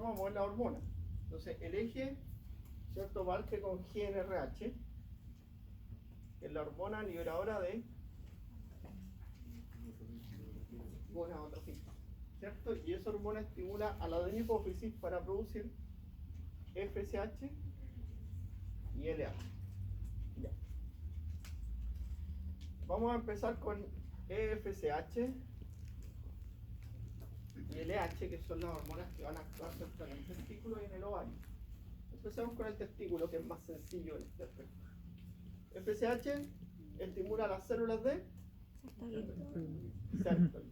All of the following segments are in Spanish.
nosotros vamos a ver la hormona. Entonces, el eje, ¿cierto?, parte con GnRH, que es la hormona liberadora de gonadotropina, ¿cierto? Y esa hormona estimula a la adenohipófisis para producir FSH y LH. Ya. Vamos a empezar con FSH y LH, que son las hormonas que van a actuar tanto en el testículo y en el ovario. Empecemos con el testículo, que es más sencillo en este aspecto. FSH estimula las células de Sertoli.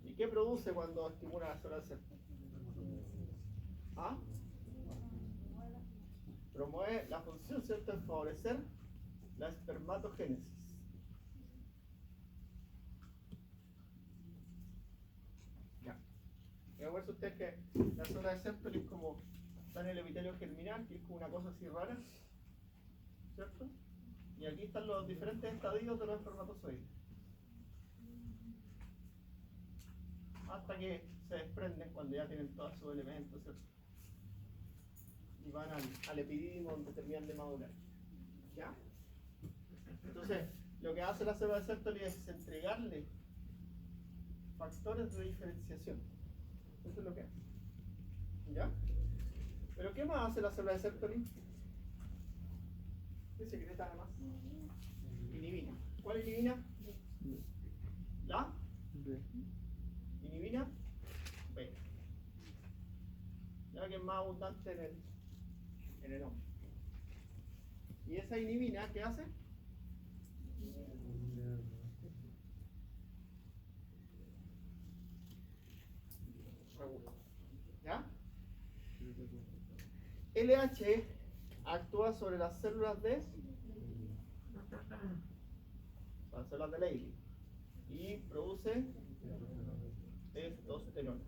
¿Y qué produce cuando estimula las células de Sertoli? ¿Ah? Promueve la función, ¿cierto?, de favorecer la espermatogénesis. Ya. Y a ver si ustedes que la célula de Sertoli es como, está en el epitelio germinal, que es como una cosa así rara, ¿cierto? Y aquí están los diferentes estadios de los espermatozoides. Hasta que se desprenden cuando ya tienen todos sus elementos, ¿cierto? Y van al epidídimo donde terminan de madurar. ¿Ya? Entonces, lo que hace la célula de Sertoli es entregarle factores de diferenciación. Eso es lo que hace. ¿Ya? ¿Pero qué más hace la célula de Sertoli? ¿Qué secreta además? Inhibina. ¿Cuál inhibina? ¿La? Inhibina B. Ya que es más abundante en el hombre. ¿Y esa inhibina qué hace? Regula. ¿Ya? LH actúa sobre las células de las células de Leydig y produce testosterona.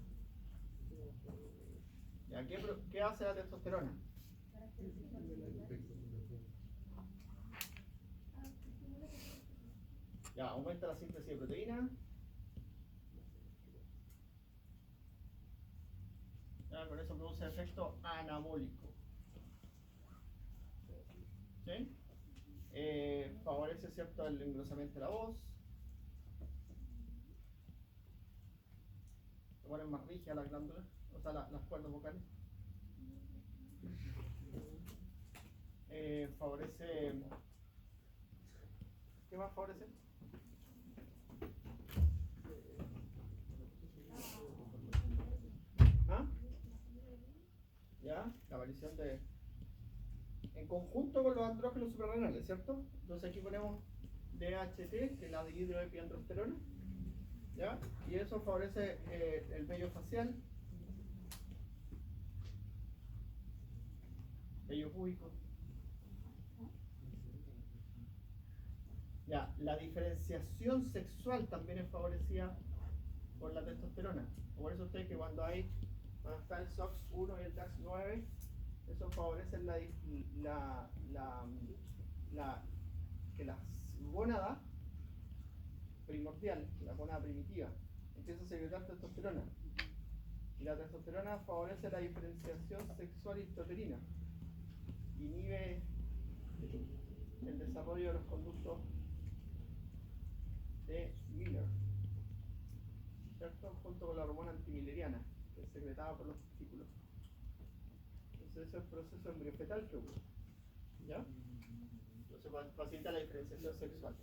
¿Ya? ¿Qué hace la testosterona? Ya, aumenta la síntesis de proteína. Ya, con eso produce efecto anabólico. ¿Sí? Favorece, ¿cierto?, el engrosamiento de la voz. Se ponen más rígidas las glándulas, o sea, las cuerdas vocales. Favorece. ¿Qué más favorece? ¿Ah? ¿Ya? La aparición de. En conjunto con los andrógenos suprarrenales, ¿cierto? Entonces aquí ponemos DHT, que es la dihidroepiandrosterona, ¿ya? Y eso favorece el vello facial, vello púbico. Ya, la diferenciación sexual también es favorecida por la testosterona. Por eso ustedes que cuando está el SOX1 y el DAX9, eso favorece que la gónada primordial, la gónada primitiva, empieza a secretar testosterona. Y la testosterona favorece la diferenciación sexual intrauterina. Inhibe el desarrollo de los conductos de Miller, ¿cierto? Junto con la hormona antimilleriana, que es secretada por los testículos. Entonces ese es el proceso embriofetal que ocurre, ¿ya? Entonces facilita la diferenciación sexual,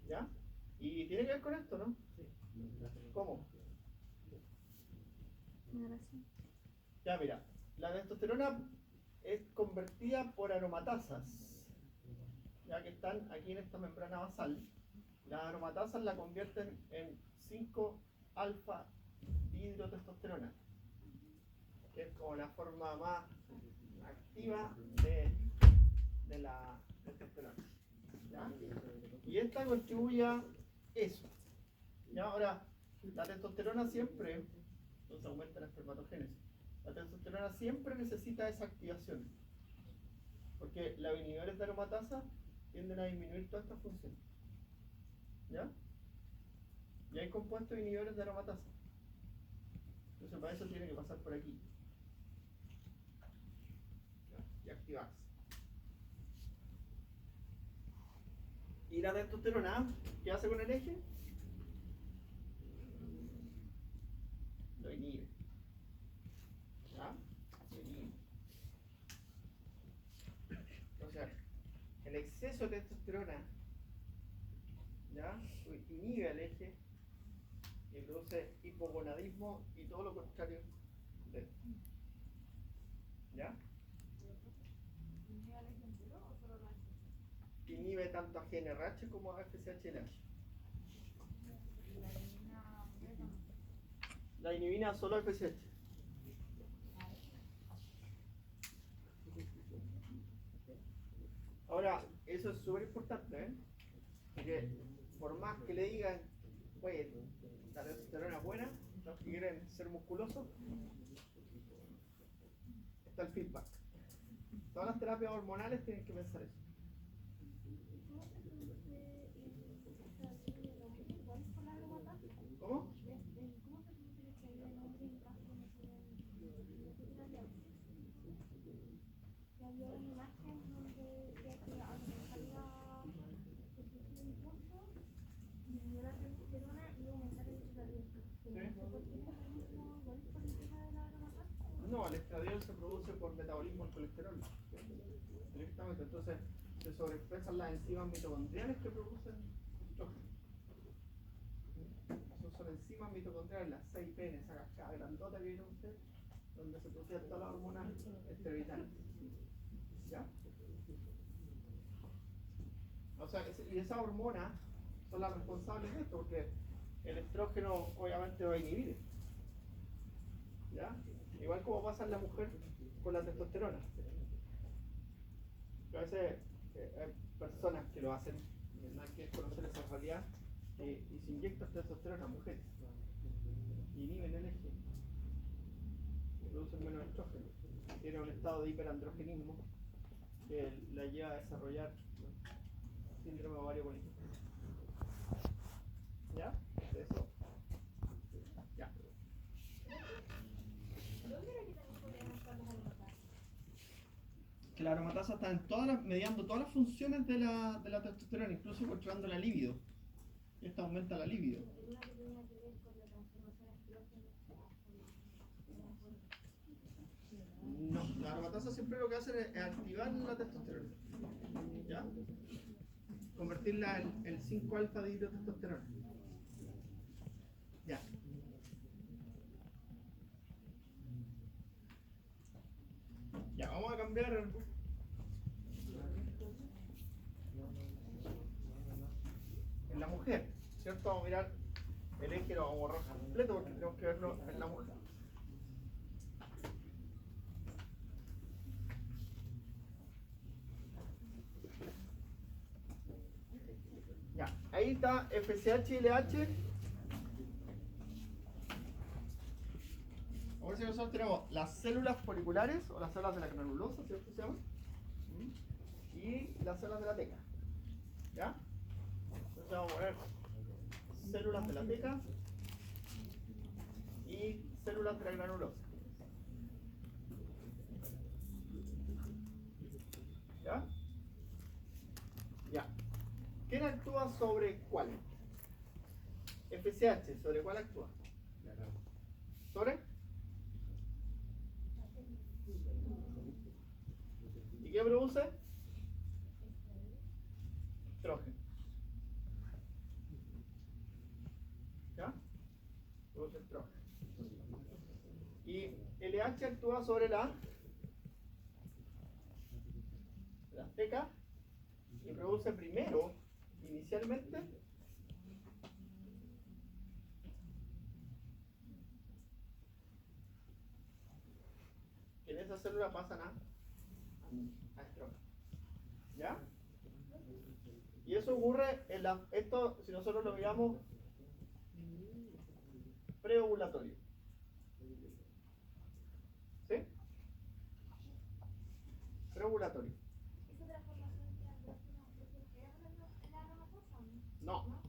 ¿ya? Y tiene que ver con esto, ¿no? ¿Cómo? Ya, mira, la testosterona es convertida por aromatasas, ya que están aquí en esta membrana basal. Las aromatasas la convierten en 5-alfa dihidrotestosterona, que es como la forma más activa de la testosterona, ¿ya? Y esta contribuye a eso. ¿Ya? Ahora, la testosterona siempre, entonces aumenta la espermatogénesis, la testosterona siempre necesita esa activación, porque los inhibidores de aromatasa tienden a disminuir toda esta función. ¿Ya? Y hay compuestos inhibidores de aromatasa. Entonces para eso tiene que pasar por aquí. Y activarse. ¿Y la testosterona qué hace con el eje? Lo inhibe. ¿Ya? Lo inhibe. Entonces, el exceso de testosterona, ¿ya? Inhibe el eje y produce hipogonadismo y todo lo contrario de esto. ¿Ya? Inhibe tanto a GNRH como a FSH-LH. La inhibina solo a FSH. Ahora, eso es súper importante, ¿eh? Porque por más que le digan, oye, la testosterona es buena, los que quieren ser musculosos, está el feedback. Todas las terapias hormonales tienen que pensar eso. ¿Cómo? No, el estradiol se produce por metabolismo del colesterol. Directamente, entonces se sobreexpresan las enzimas mitocondriales que producen estrógeno. Son enzimas mitocondriales, las 6P en esa cascada grandota que vieron ustedes, donde se producen todas las hormonas esteroidales. ¿Ya? O sea, y esas hormonas son las responsables de esto, porque el estrógeno obviamente va a inhibir. ¿Ya? Igual como pasa en la mujer con la testosterona. A veces hay personas que lo hacen, no hay que conocer esa realidad, y se inyectan testosterona a mujeres. Y inhiben el eje. Y producen menos estrógeno. Tiene un estado de hiperandrogenismo que la lleva a desarrollar síndrome ovario poliquístico. ¿Ya? Eso. Ya. Que la aromatasa está en mediando todas las funciones de la testosterona, incluso controlando la libido. Y esto aumenta la libido. No, la aromatasa siempre lo que hace es activar la testosterona. ¿Ya? Convertirla en el 5-alfa dihidrotestosterona. Ya. Ya, vamos a cambiar. En la mujer, ¿cierto? Vamos a mirar el eje, lo vamos a borrar completo porque tenemos que verlo en la mujer. Ya, ahí está FSH y LH. Ahora si nosotros tenemos las células foliculares o las células de la granulosa, ¿cierto? Se llama. Y las células de la teca. ¿Ya? Entonces vamos a poner células de la teca y células de la granulosa. ¿Ya? Ya. ¿Quién actúa sobre cuál? FSH, ¿sobre cuál actúa? ¿Sobre? ¿Y qué produce? Estrógeno. ¿Ya? Produce estrógeno. Y LH actúa sobre la teca y produce primero, inicialmente, que en esa célula pasan a estrógeno. ¿Ya? Y eso ocurre en esto, si nosotros lo miramos preovulatorio. ¿Sí? Preovulatorio. No.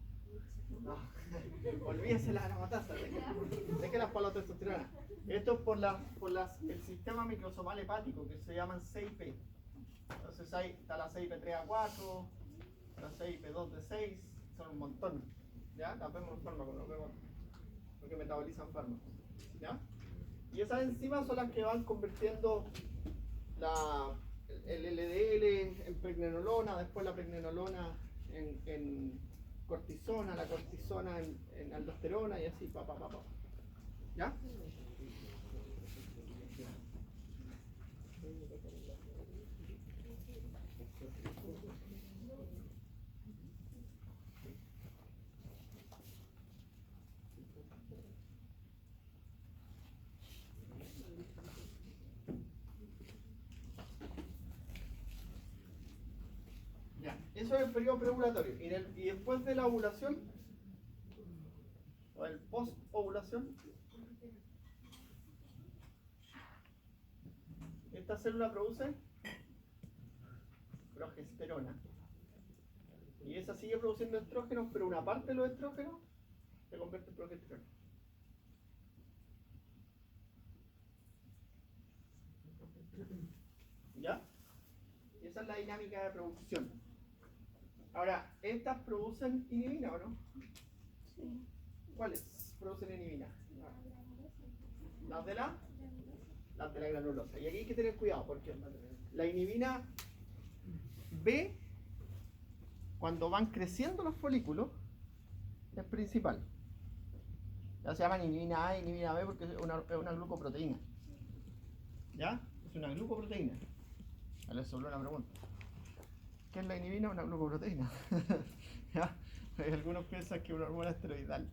No. Olvídese las aromatasas, déjenlas para la testosterona. Esto es por el sistema microsomal hepático que se llaman CIP. Entonces ahí está la CIP3A4, la CIP2D6, son un montón. ¿Ya? Las vemos en fármacos, las vemos porque metabolizan fármacos. ¿Ya? Y esas enzimas son las que van convirtiendo el LDL en pregnenolona, después la pregnenolona en cortisona, la cortisona en aldosterona y así, pa. ¿Ya? Eso es el periodo preovulatorio. Y después de la ovulación, o el post-ovulación, esta célula produce progesterona. Y esa sigue produciendo estrógenos, pero una parte de los estrógenos se convierte en progesterona. ¿Ya? Y esa es la dinámica de producción. Ahora, ¿estas producen inhibina o no? Sí. ¿Cuáles producen inhibina? Las de la granulosa. Y aquí hay que tener cuidado porque la inhibina B, cuando van creciendo los folículos, es principal. Ya se llaman inhibina A y inhibina B porque es una glucoproteína. ¿Ya? Es una glucoproteína. Les sobró una pregunta. ¿Qué es la inhibina? Una glucoproteína. ¿Ya? Algunos piensan que es una hormona esteroidal.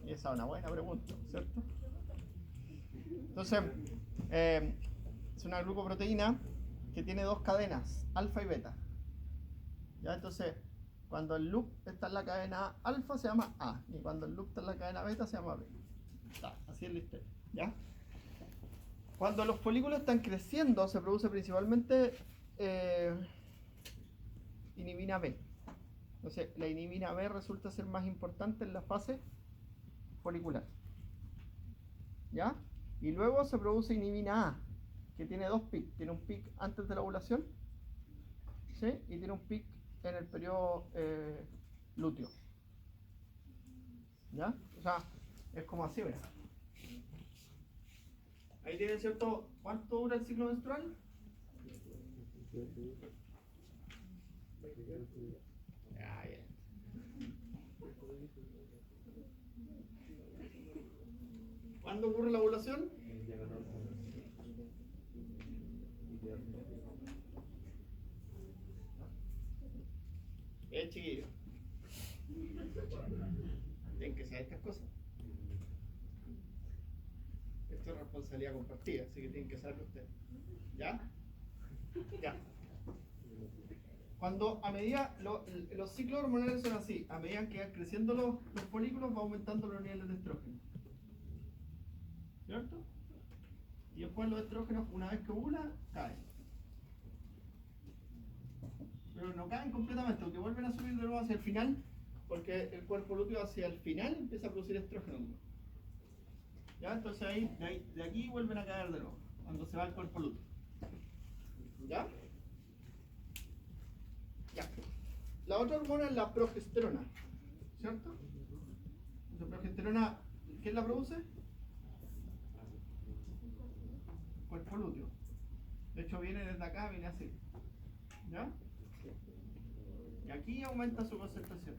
Y esa es una buena pregunta, ¿cierto? Entonces, es una glucoproteína que tiene dos cadenas, alfa y beta. ¿Ya? Entonces, cuando el loop está en la cadena alfa se llama A, y cuando el loop está en la cadena beta se llama B. Así es la historia. ¿Ya? Cuando los folículos están creciendo, se produce principalmente inhibina B. Entonces, la inhibina B resulta ser más importante en la fase folicular. ¿Ya? Y luego se produce inhibina A, que tiene dos pics. Tiene un pic antes de la ovulación, ¿sí? Y tiene un pic en el periodo lúteo. ¿Ya? O sea, es como así, ¿verdad? Ahí tienen, ¿cierto? ¿Cuánto dura el ciclo menstrual? Ya, bien. ¿Cuándo ocurre la ovulación? Chiquillo. Tienen que saber estas cosas. Esto es responsabilidad compartida, así que tienen que saberlo ustedes. ¿Ya? Ya. Cuando a medida, los ciclos hormonales son así, a medida que van creciendo los folículos va aumentando los niveles de estrógeno. ¿Cierto? Y después los estrógenos, una vez que ovulan, caen. Pero no caen completamente, porque vuelven a subir de nuevo hacia el final, porque el cuerpo lúteo hacia el final empieza a producir estrógeno. ¿Ya? Entonces de aquí vuelven a caer de nuevo, cuando se va el cuerpo lúteo. ¿Ya? Ya. La otra hormona es la progesterona, ¿cierto? La progesterona, ¿quién la produce? Cuerpo lúteo. De hecho viene desde acá, viene así. ¿Ya? Y aquí aumenta su concentración.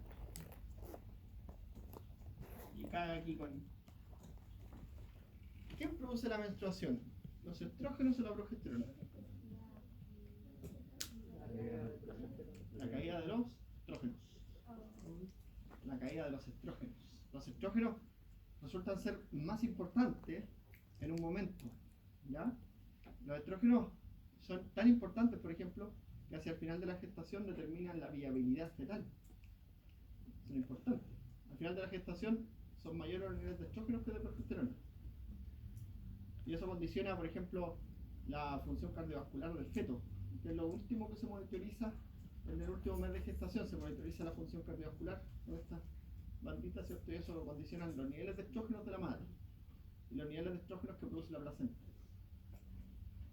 Y cae aquí con... ¿Quién produce la menstruación? ¿Los estrógenos o la progesterona? La caída de los estrógenos. La caída de los estrógenos. Los estrógenos resultan ser más importantes en un momento. ¿Ya? Los estrógenos son tan importantes, por ejemplo, que hacia el final de la gestación determinan la viabilidad fetal. Son importantes. Al final de la gestación son mayores los niveles de estrógenos que de progesterona. Y eso condiciona, por ejemplo, la función cardiovascular del feto, que es lo último que se monitoriza en el último mes de gestación. Se monitoriza la función cardiovascular. ¿Dónde está? banditas, ¿cierto? Y eso condicionan los niveles de estrógenos de la madre y los niveles de estrógenos que produce la placenta.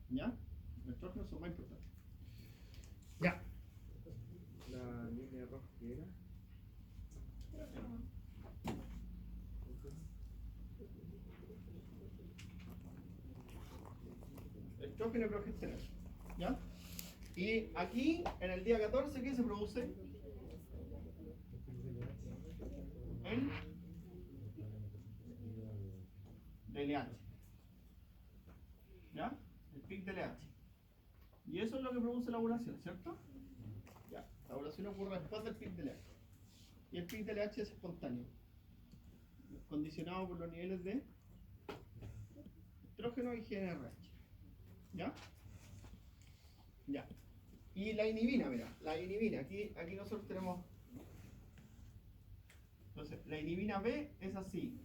¿Ya? Los estrógenos son más importantes. Ya. La línea roja que era. Estrógeno y progesterona. ¿Ya? Y aquí, en el día 14, ¿qué se produce? El LH. ¿Ya? El pic de LH. Y eso es lo que produce la ovulación, ¿cierto? Ya. La ovulación ocurre después del pic de LH. Y el pic de LH es espontáneo, condicionado por los niveles de estrógeno y GnRH. ¿Ya? Ya. Y la inhibina, mira, la inhibina, aquí nosotros tenemos. Entonces, la inhibina B es así.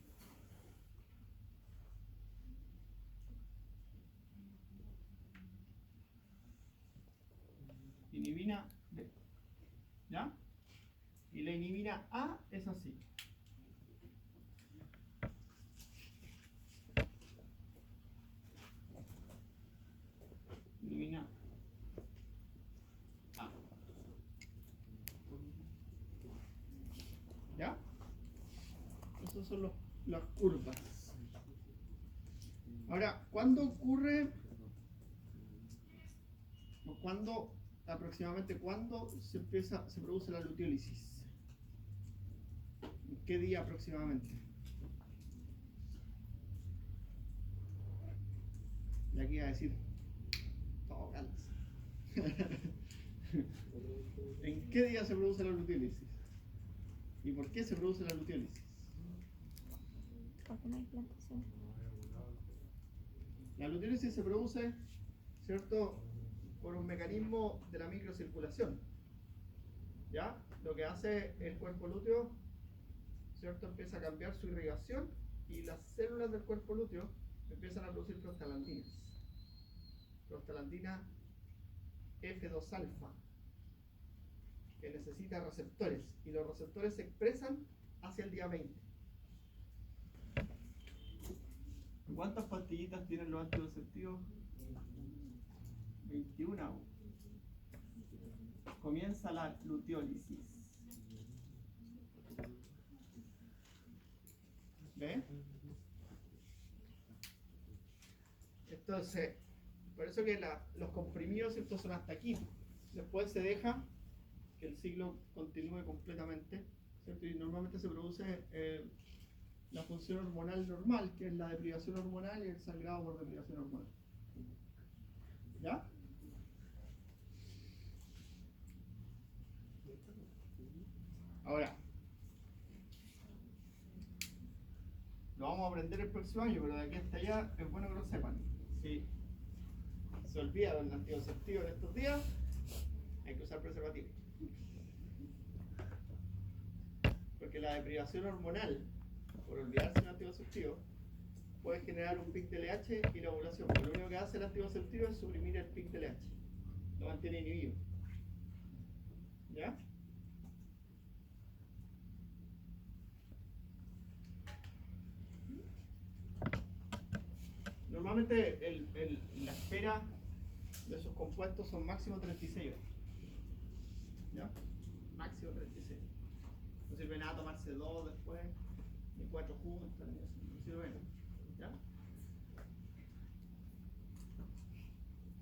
Inhibina B. ¿Ya? Y la inhibina A es así. Inhibina A. ¿Ya? Esas son las curvas. Ahora, ¿cuándo ocurre? O ¿cuándo, aproximadamente, cuándo se produce la luteólisis? ¿En qué día aproximadamente? Y aquí va a decir, todo calza. ¿En qué día se produce la luteólisis? ¿Y por qué se produce la luteólisis? Porque no hay plantación. La luteólisis se produce, ¿cierto?, por un mecanismo de la microcirculación. ¿Ya? Lo que hace el cuerpo lúteo, ¿cierto?, empieza a cambiar su irrigación y las células del cuerpo lúteo empiezan a producir prostaglandinas. Prostaglandina F2-alfa, que necesita receptores, y los receptores se expresan hacia el día 20. ¿Cuántas pastillitas tienen los anticonceptivos? 21. Comienza la luteólisis. ¿Ve? Entonces, por eso que los comprimidos estos son hasta aquí. Después se deja que el ciclo continúe completamente, ¿cierto? Y normalmente se produce la función hormonal normal, que es la deprivación hormonal y el sangrado por deprivación hormonal. ¿Ya? Ahora, lo vamos a aprender el próximo año, pero de aquí hasta allá es bueno que lo sepan. Si se olvida del anticonceptivo en estos días, hay que usar preservativo. Porque la deprivación hormonal, por olvidarse del anticonceptivo, puede generar un pic de LH y la ovulación. Pero lo único que hace el anticonceptivo es suprimir el pic de LH. Lo mantiene inhibido. ¿Ya? Normalmente la espera de esos compuestos son máximo 36 horas. ¿Ya? Máximo 36. No sirve nada tomarse 2 después, ni 4 juntas, no sirve nada. ¿Ya?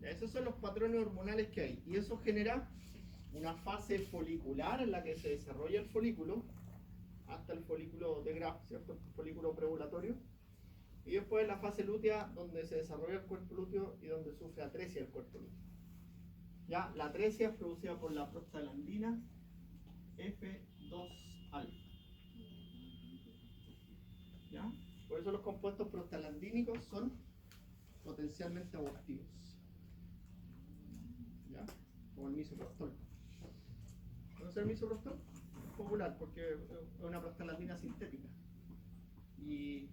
Ya, esos son los patrones hormonales que hay. Y eso genera una fase folicular en la que se desarrolla el folículo hasta el folículo de Graf, ¿cierto? El folículo preovulatorio. Y después la fase lútea, donde se desarrolla el cuerpo lúteo y donde sufre atresia el cuerpo lúteo. Ya, la atresia es producida por la prostaglandina F2-alfa. ¿Ya? Por eso los compuestos prostaglandínicos son potencialmente abortivos. ¿Ya? Como el misoprostol. ¿Conoces el misoprostol? Es popular porque es una prostaglandina sintética. Y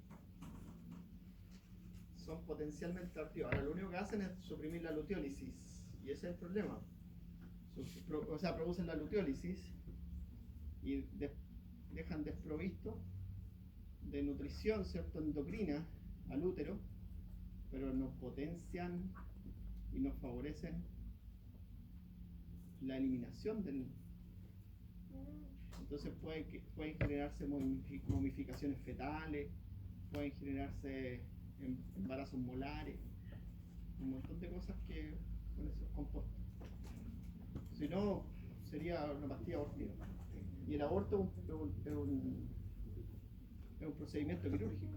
son potencialmente abortivos. Ahora, lo único que hacen es suprimir la luteólisis. Y ese es el problema. O sea, producen la luteólisis y dejan desprovisto de nutrición, ¿cierto?, endocrina al útero, pero nos potencian y nos favorecen la eliminación del. Entonces pueden generarse momificaciones fetales, pueden generarse embarazos molares, un montón de cosas que con esos compuestos. Si no, sería una pastilla abortiva. Y el aborto es un procedimiento quirúrgico.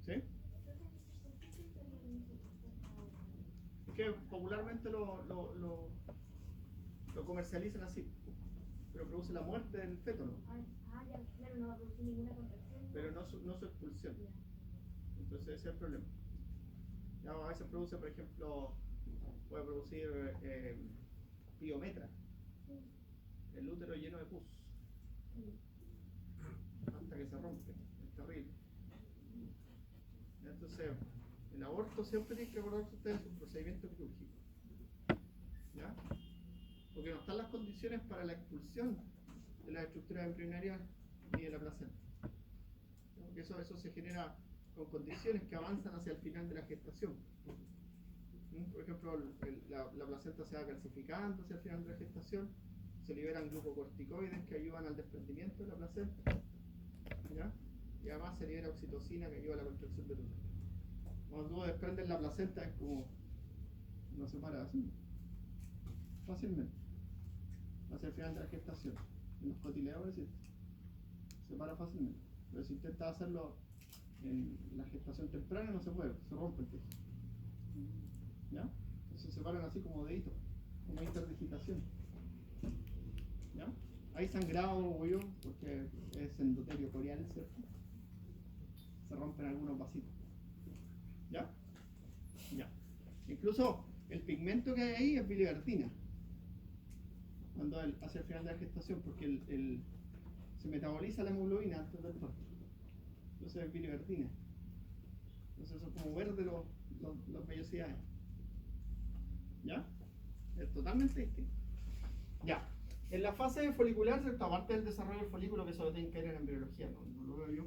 ¿Sí? Es que popularmente lo comercializan así, pero produce la muerte del feto, ¿no? Ya, claro, no va a producir ninguna contracción. Pero no su expulsión. Entonces ese es el problema. Ya, a veces produce, por ejemplo, puede producir piometra, el útero lleno de pus, hasta que se rompe. Es terrible. Entonces, el aborto siempre tiene que acordarse ustedes un procedimiento quirúrgico. ¿Ya? Porque no están las condiciones para la expulsión de las estructuras embrionarias ni de la placenta. Porque eso se genera con condiciones que avanzan hacia el final de la gestación. Por ejemplo, la placenta se va calcificando hacia el final de la gestación, se liberan glucocorticoides que ayudan al desprendimiento de la placenta, ¿ya? Y además se libera oxitocina que ayuda a la contracción del útero. Cuando tú desprendes la placenta es como no se para así fácilmente hacia el final de la gestación. En los cotileadores se para fácilmente, pero si intentas hacerlo en la gestación temprana no se puede, se rompe el tejido. ¿Ya? Entonces se paran así como deditos, como interdigitación. ¿Ya? Hay sangrado, obvio, porque es endotelio corial, ¿cierto? Se rompen algunos vasitos. ¿Ya? Ya. Incluso el pigmento que hay ahí es biliverdina. Cuando hacia el final de la gestación, porque se metaboliza la hemoglobina antes del parto. Entonces es biliverdina. Entonces son como verdes los vellosidades. ¿Ya? Es totalmente distinto. Ya. En la fase folicular, ¿cierto? Aparte del desarrollo del folículo, que eso lo tienen que ver en embriología, no lo veo yo.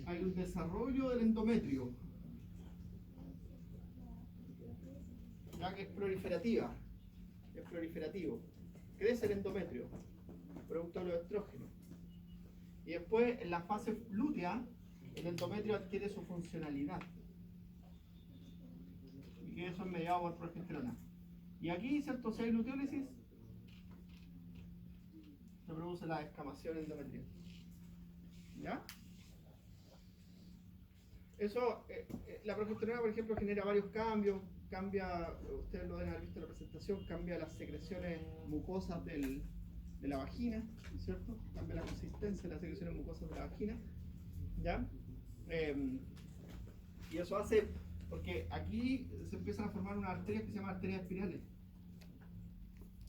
Hay un desarrollo del endometrio, ya que es proliferativa. Es proliferativo. Crece el endometrio, producto de los estrógenos. Y después, en la fase lútea, el endometrio adquiere su funcionalidad. Y que eso es mediado por progesterona. Y aquí, ¿cierto? Si hay luteólisis, se produce la descamación endometrial. ¿Ya? Eso, la progesterona, por ejemplo, genera varios cambios. Cambia, ustedes lo deben haber visto en la presentación, cambia las secreciones mucosas de la vagina, ¿cierto? Cambia la consistencia de las secreciones mucosas de la vagina. ¿Ya? Y eso hace, porque aquí se empiezan a formar unas arterias que se llaman arterias espirales.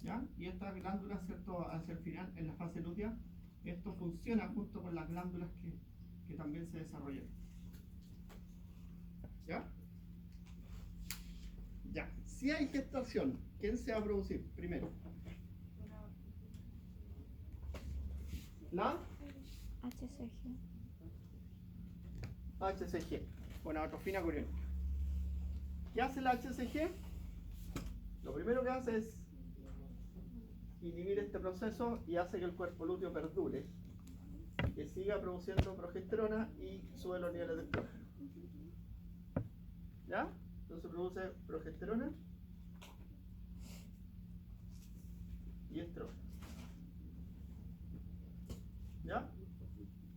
¿Ya? Y estas glándulas, ¿cierto? Hacia el final, en la fase lútea, esto funciona junto con las glándulas que también se desarrollan. ¿Ya? Ya. Si hay gestación, ¿quién se va a producir primero? La HCG, gonadotrofina coriónica. ¿Qué hace la HCG? Lo primero que hace es inhibir este proceso y hace que el cuerpo lúteo perdure, que siga produciendo progesterona y sube los niveles de estrógeno. ¿Ya? Entonces produce progesterona y estrógeno. ¿Ya?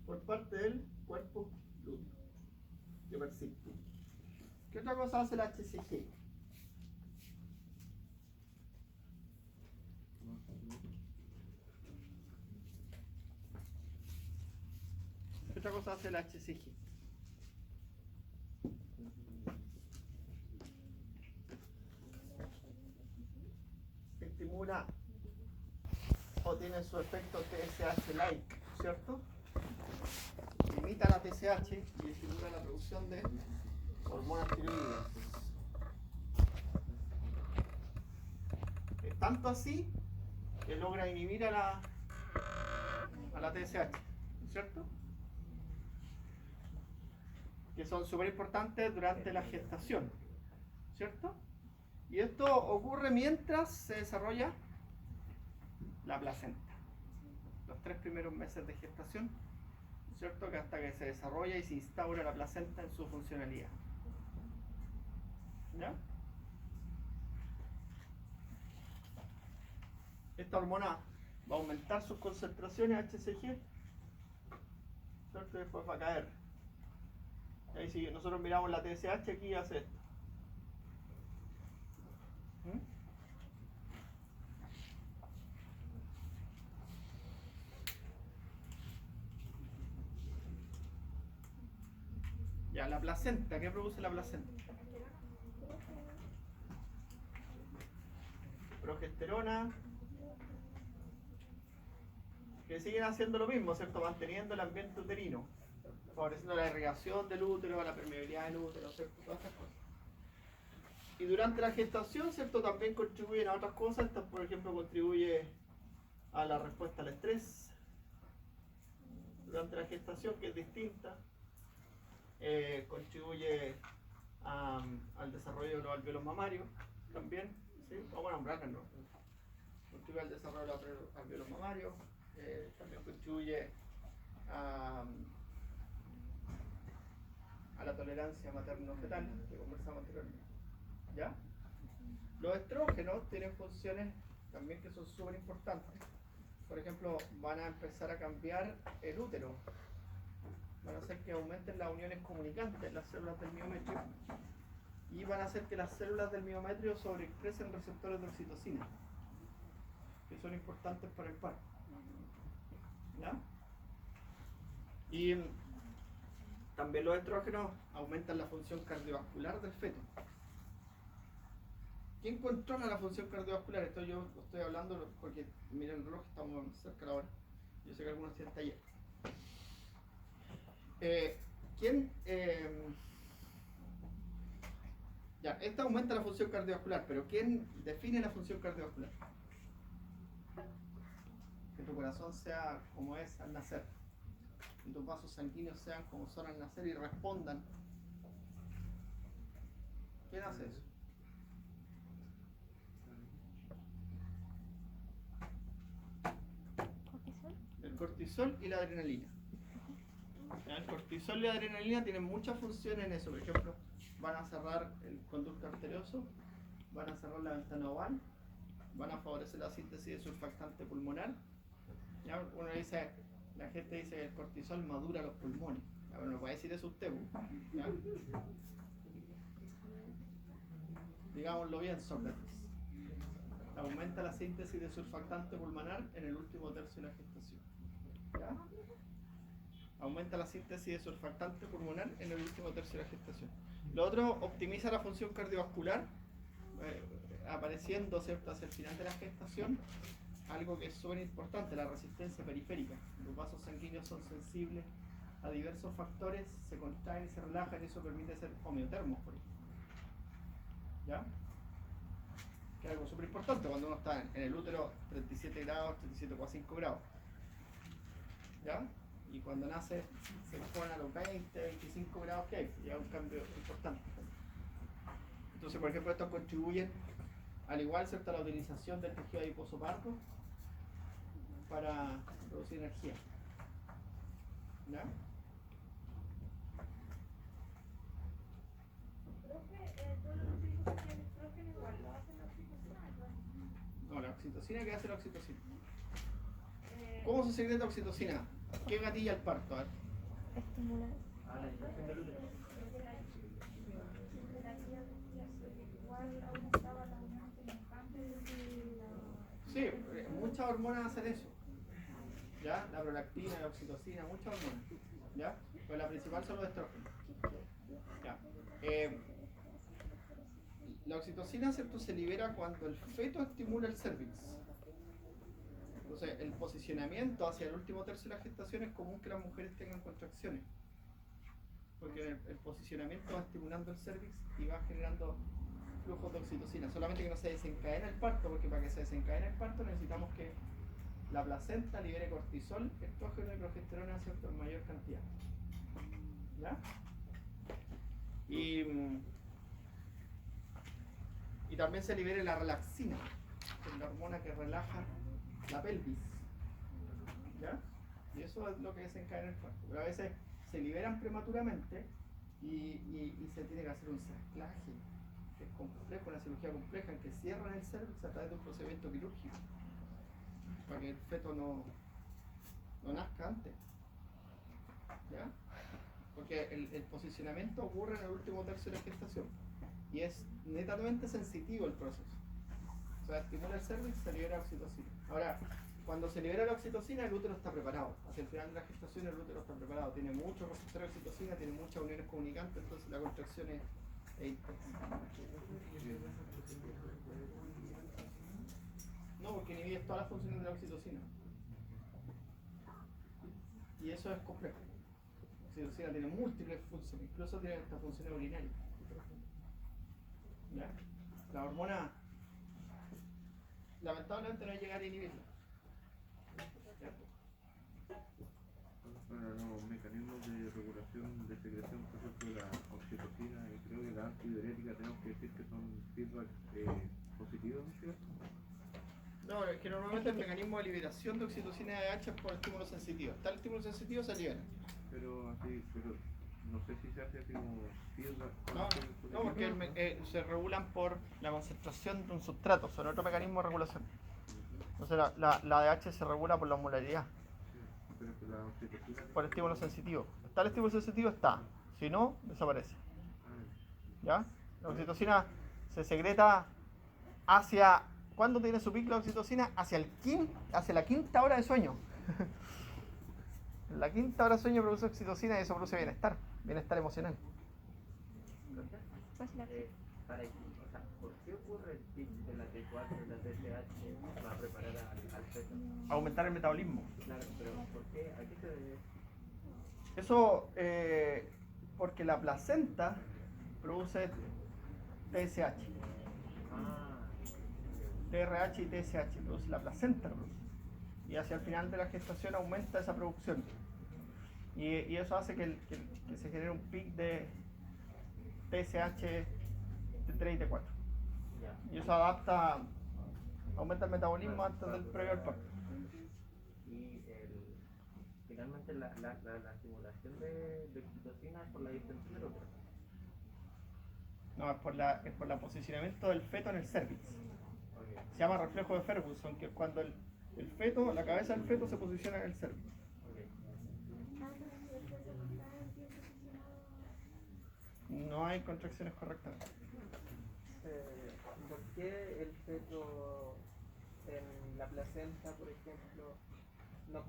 Por parte del cuerpo lúteo, que persiste. ¿Qué otra cosa hace la HCG? ¿Qué otra cosa hace la HCG? Estimula o tiene su efecto TSH-like, ¿cierto? Imita la TSH y estimula la producción de hormonas tiroideas. Es tanto así que logra inhibir a la la TSH, ¿cierto? Que son súper importantes durante la gestación, ¿cierto? Y esto ocurre mientras se desarrolla la placenta. Los 3 primeros meses de gestación, ¿cierto? Que hasta que se desarrolla y se instaura la placenta en su funcionalidad. ¿Ya? Esta hormona va a aumentar sus concentraciones HCG, ¿cierto? Y después va a caer. Y ahí si nosotros miramos la TSH, aquí hace esto. ¿Mm? Ya, la placenta, ¿qué produce la placenta? Progesterona, que siguen haciendo lo mismo, ¿cierto? Manteniendo el ambiente uterino, favoreciendo la irrigación del útero, la permeabilidad del útero, ¿cierto? Todas estas cosas. Y durante la gestación, ¿cierto? También contribuyen a otras cosas. Esta, por ejemplo, contribuye a la respuesta al estrés durante la gestación, que es distinta. Contribuye al desarrollo de los alvéolos mamarios también, ¿sí? Vamos a nombrarlas, ¿no? Contribuye al desarrollo de los alvéolos mamarios, también contribuye a la tolerancia materno-fetal, que conversamos anteriormente. ¿Ya? Los estrógenos tienen funciones también que son súper importantes. Por ejemplo, van a empezar a cambiar el útero. Van a hacer que aumenten las uniones comunicantes en las células del miometrio y van a hacer que las células del miometrio sobreexpresen receptores de oxitocina, que son importantes para el parto. ¿Ya? Y también los estrógenos aumentan la función cardiovascular del feto. ¿Quién controla la función cardiovascular? Esto yo lo estoy hablando porque miren el reloj, estamos cerca de la hora. Yo sé que algunos tienen taller. ¿Quién? Ya, esta aumenta la función cardiovascular, pero ¿quién define la función cardiovascular? Que tu corazón sea como es al nacer, que tus vasos sanguíneos sean como son al nacer y respondan. ¿Quién hace eso? El cortisol y la adrenalina. El cortisol y la adrenalina tienen muchas funciones en eso. Por ejemplo, van a cerrar el conducto arterioso, van a cerrar la ventana oval, van a favorecer la síntesis de surfactante pulmonar. ¿Ya? Uno dice, la gente dice que el cortisol madura los pulmones. Ya, pero no puede decir eso usted, ¿ya? Digámoslo bien, Sócrates. Aumenta la síntesis de surfactante pulmonar en el último tercio de la gestación. ¿Ya? Aumenta la síntesis de surfactante pulmonar en el último tercio de la gestación. Lo otro, optimiza la función cardiovascular, apareciendo, ¿cierto?, hacia el final de la gestación, algo que es súper importante, la resistencia periférica. Los vasos sanguíneos son sensibles a diversos factores, se contraen y se relajan, y eso permite ser homeotermos, por ejemplo. ¿Ya? Que es algo súper importante cuando uno está en el útero 37 grados, 37,5 grados. ¿Ya? Y cuando nace se pone a los 20, 25 grados que hay, ya un cambio importante. Entonces, por ejemplo, estos contribuyen, al igual, ¿cierto?, a la utilización del tejido adiposo pardo para producir energía. ¿Ya? Profe, todo lo que dijo que el estrógeno igual lo hace la oxitocina, ¿no? No, la oxitocina, ¿qué hace la oxitocina? ¿Cómo se secreta oxitocina? ¿Qué gatilla el parto? A ver. Estimular. La infección del útero. Sí, muchas hormonas hacen eso. ¿Ya? La prolactina, la oxitocina, muchas hormonas. ¿Ya? Pero la principal son los estrógenos. ¿Ya? La oxitocina, ¿cierto?, se libera cuando el feto estimula el cervix. Entonces, el posicionamiento hacia el último tercio de la gestación es común que las mujeres tengan contracciones. Porque el posicionamiento va estimulando el cervix y va generando flujos de oxitocina. Solamente que no se desencadena el parto, porque para que se desencadene el parto necesitamos que la placenta libere cortisol, estrógeno y progesterona, ¿cierto? En mayor cantidad. ¿Ya? Y también se libere la relaxina, que es la hormona que relaja la pelvis. ¿Ya? Y eso es lo que desencadena el cuerpo. Pero a veces se liberan prematuramente y se tiene que hacer un cerclaje, que es complejo, una cirugía compleja en que cierran el cervix a través de un procedimiento quirúrgico para que el feto no nazca antes. ¿Ya? Porque el posicionamiento ocurre en el último tercio de la gestación y es netamente sensitivo el proceso. O sea, estimula el cervix, se libera oxitocina. Ahora, cuando se libera la oxitocina, el útero está preparado. Hacia el final de la gestación, el útero está preparado. Tiene mucho receptor de oxitocina, tiene muchas uniones comunicantes, entonces la contracción es intensa. No, porque inhibes todas las funciones de la oxitocina. Y eso es complejo. La oxitocina tiene múltiples funciones, incluso tiene hasta funciones urinarias. ¿Ya? La hormona, lamentablemente, no hay llegar a inhibirla. Bueno, los mecanismos de regulación de secreción, por ejemplo, la oxitocina y creo que la antidiurética tenemos que decir que son feedback positivos, ¿no es cierto? No, es que normalmente el mecanismo de liberación de oxitocina y AH es por estímulo sensitivo. Está el estímulo sensitivo, se libera. Pero no sé si se hace así como feedback. No, porque se regulan por la concentración de un sustrato, son otro mecanismo de regulación. Entonces la AH se regula por la osmolaridad, Pero que la oxitocina. por estímulo sensitivo. Está el estímulo sensitivo, está. Si no, desaparece. ¿Ya? La oxitocina se secreta hacia... ¿Cuándo tiene su pico la oxitocina? Hacia la quinta hora de sueño. En la quinta hora de sueño produce oxitocina y eso produce bienestar emocional. ¿Por qué ocurre el pic de la T4 y la TSH para preparar al feto? Aumentar el metabolismo. Claro, pero ¿por qué? ¿A qué se debe? Eso porque la placenta produce TSH. TRH y TSH, produce la placenta. Y hacia el final de la gestación aumenta esa producción. Y eso hace que se genere un pic de TSH, T3 y T4. Y eso aumenta el metabolismo antes del previo al parto. Y finalmente la estimulación de oxitocina es por la distensión del útero. No, es por el posicionamiento del feto en el cervix. Se llama reflejo de Ferguson, que es cuando el feto, la cabeza del feto se posiciona en el cervix. No hay contracciones correctamente. ¿Por qué el feto en la placenta, por ejemplo, no pasa?